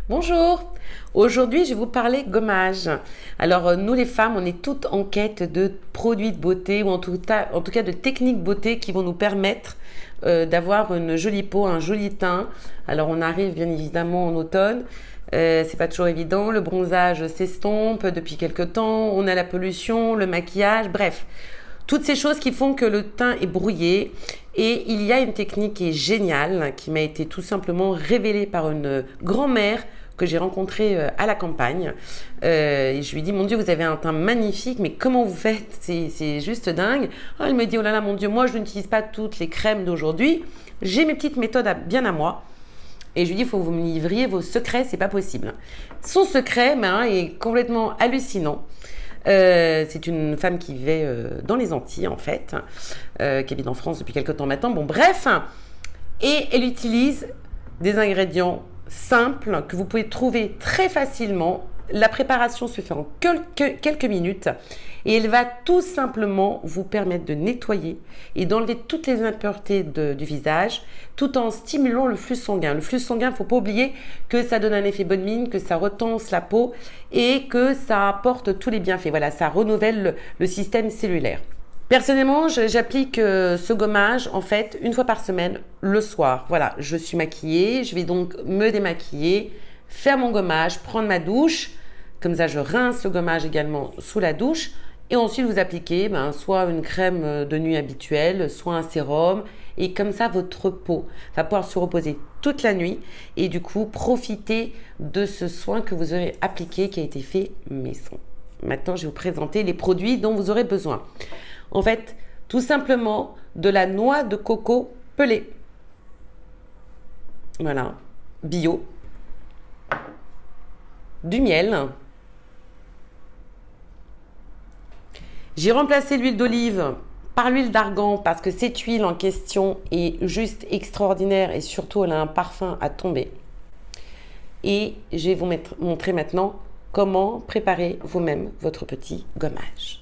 Bonjour, aujourd'hui je vais vous parler gommage. Alors nous les femmes, on est toutes en quête de produits de beauté ou en tout cas de techniques beauté qui vont nous permettre d'avoir une jolie peau, un joli teint. Alors on arrive bien évidemment en automne, c'est pas toujours évident, le bronzage s'estompe depuis quelques temps, on a la pollution, le maquillage, bref. Toutes ces choses qui font que le teint est brouillé. Et il y a une technique qui est géniale, qui m'a été tout simplement révélée par une grand-mère que j'ai rencontrée à la campagne. Et je lui dis, mon Dieu, vous avez un teint magnifique, mais comment vous faites? C'est juste dingue. Oh, elle me dit, oh là là, mon Dieu, moi je n'utilise pas toutes les crèmes d'aujourd'hui. J'ai mes petites méthodes bien à moi. Et je lui dis, il faut que vous me livriez vos secrets, c'est pas possible. Son secret est complètement hallucinant. C'est une femme qui vivait dans les Antilles en fait, qui habite en France depuis quelques temps maintenant. Bon bref, et elle utilise des ingrédients simples que vous pouvez trouver très facilement. La préparation se fait en quelques minutes et elle va tout simplement vous permettre de nettoyer et d'enlever toutes les impuretés du visage tout en stimulant le flux sanguin. Le flux sanguin, il ne faut pas oublier que ça donne un effet bonne mine, que ça retense la peau et que ça apporte tous les bienfaits. Voilà, ça renouvelle le système cellulaire. Personnellement, j'applique ce gommage en fait une fois par semaine le soir. Voilà, je suis maquillée, je vais donc me démaquiller, faire mon gommage, prendre ma douche. Comme ça, je rince le gommage également sous la douche. Et ensuite, vous appliquez soit une crème de nuit habituelle, soit un sérum. Et comme ça, votre peau va pouvoir se reposer toute la nuit. Et du coup, profiter de ce soin que vous aurez appliqué, qui a été fait maison. Maintenant, je vais vous présenter les produits dont vous aurez besoin. En fait, tout simplement de la noix de coco pelée. Voilà, bio. Du miel. J'ai remplacé l'huile d'olive par l'huile d'argan parce que cette huile en question est juste extraordinaire et surtout elle a un parfum à tomber. Et je vais vous montrer maintenant comment préparer vous-même votre petit gommage.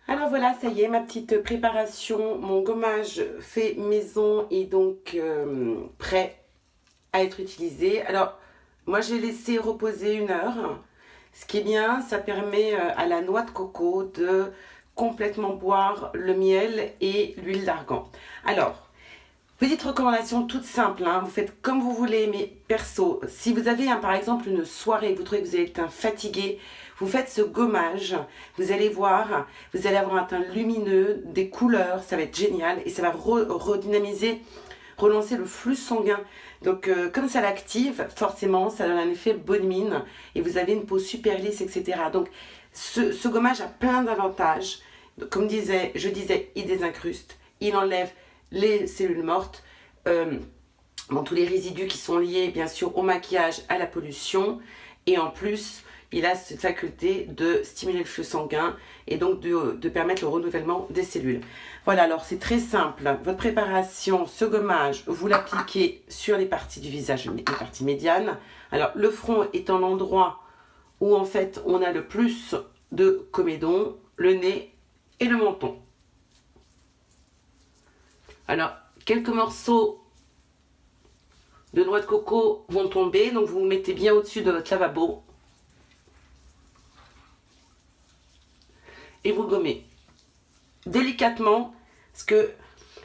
Alors voilà, ça y est, ma petite préparation, mon gommage fait maison est donc prêt à être utilisé. Alors, moi j'ai laissé reposer 1 heure. Ce qui est bien, ça permet à la noix de coco de complètement boire le miel et l'huile d'argan. Alors, petite recommandation toute simple, vous faites comme vous voulez, mais perso, si vous avez par exemple une soirée, vous trouvez que vous avez le teint fatigué, vous faites ce gommage, vous allez voir, vous allez avoir un teint lumineux, des couleurs, ça va être génial et ça va redynamiser, relancer le flux sanguin. Donc comme ça l'active, forcément ça donne un effet bonne mine et vous avez une peau super lisse, etc. Donc ce gommage a plein d'avantages. Comme je disais, il désincruste, il enlève les cellules mortes, tous les résidus qui sont liés bien sûr au maquillage, à la pollution, et en plus il a cette faculté de stimuler le flux sanguin et donc de permettre le renouvellement des cellules. Voilà, alors c'est très simple, votre préparation, ce gommage, vous l'appliquez sur les parties du visage, les parties médianes. Alors le front étant l'endroit où en fait on a le plus de comédon, le nez et le menton. Alors, quelques morceaux de noix de coco vont tomber, donc vous vous mettez bien au-dessus de votre lavabo. Et vous gommez délicatement, parce que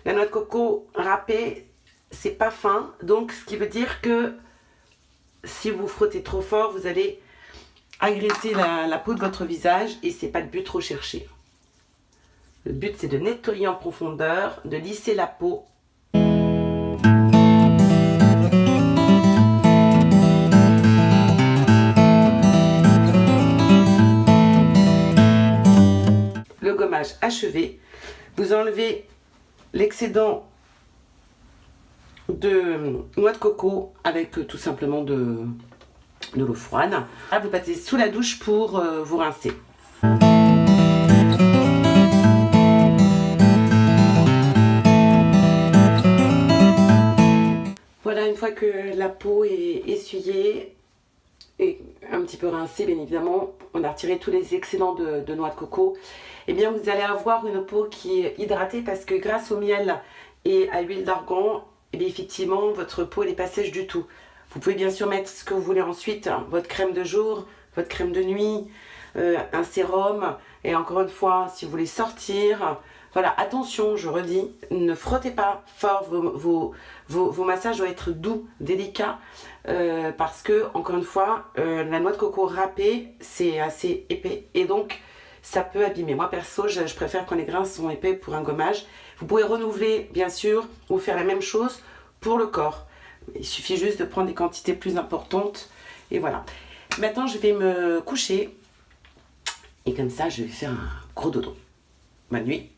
la noix de coco râpée, c'est pas fin, donc ce qui veut dire que si vous frottez trop fort, vous allez agresser la peau de votre visage et c'est pas le but recherché. Le but c'est de nettoyer en profondeur, de lisser la peau. Le gommage achevé, vous enlevez l'excédent de noix de coco avec tout simplement de l'eau froide. Là, vous passez sous la douche pour vous rincer. Voilà, une fois que la peau est essuyée et un petit peu rincée, bien évidemment, on a retiré tous les excédents de noix de coco, et bien vous allez avoir une peau qui est hydratée parce que grâce au miel et à l'huile d'argan, et bien effectivement, votre peau n'est pas sèche du tout. Vous pouvez bien sûr mettre ce que vous voulez ensuite, hein, votre crème de jour, votre crème de nuit, un sérum. Et encore une fois, si vous voulez sortir, voilà, attention, je redis, ne frottez pas fort, vos massages doivent être doux, délicats, parce que, encore une fois, la noix de coco râpée, c'est assez épais, et donc ça peut abîmer. Moi perso, je préfère quand les grains sont épais pour un gommage. Vous pouvez renouveler, bien sûr, ou faire la même chose pour le corps. Il suffit juste de prendre des quantités plus importantes, et voilà. Maintenant, je vais me coucher, et comme ça, je vais faire un gros dodo. Bonne nuit.